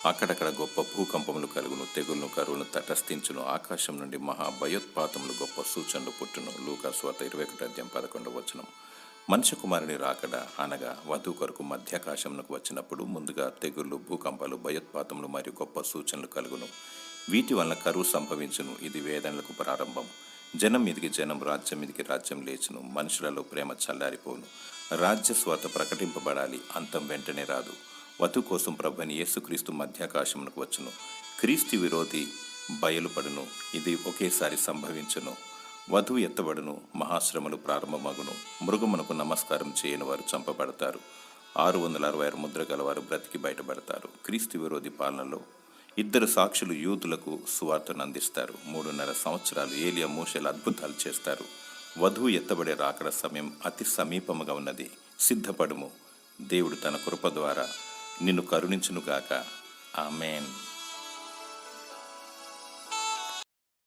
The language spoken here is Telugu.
అక్కడక్కడ గొప్ప భూకంపములు కలుగును, తెగులను కరువును తటస్థించును, ఆకాశం నుండి మహా భయోత్పాతములు గొప్ప సూచనలు పుట్టును. లూకా సువార్త 21:11. మనుష్య కుమారుని రాకడ అనగా వధువు కొరకు మధ్యాకాశమునకు వచ్చినప్పుడు ముందుగా తెగుళ్ళు, భూకంపాలు, భయోత్పాతములు మరియు గొప్ప సూచనలు కలుగును. వీటి వలన కరువు సంభవించును. ఇది వేదనలకు ప్రారంభం. జనం మీదికి జనం, రాజ్యం మీదికి రాజ్యం లేచును. మనుషులలో ప్రేమ చల్లారిపోను. రాజ్య స్వార్థ ప్రకటింపబడాలి, అంతం వెంటనే రాదు. వధువు కోసం ప్రభువైన యేసుక్రీస్తు మధ్యాకాశమునకు వచ్చును. క్రీస్తు విరోధి బయలుపడును. ఇది ఒకేసారి సంభవించును. వధువు ఎత్తబడును. మహాశ్రమలు ప్రారంభమగును. మృగమునకు నమస్కారం చేయని వారు చంపబడతారు. 666 ముద్ర గలవారు బ్రతికి బయటపడతారు. క్రీస్తు విరోధి పాలనలో 2 సాక్షులు యూదులకు సువార్తను అందిస్తారు. 3.5 సంవత్సరాలు ఏలియా, మోషేలు అద్భుతాలు చేస్తారు. వధువు ఎత్తబడే రాకడ సమయం అతి సమీపముగా ఉన్నది. సిద్ధపడుము. దేవుడు తన కృప ద్వారా నిన్ను కరుణించునుగాక. ఆమేన్.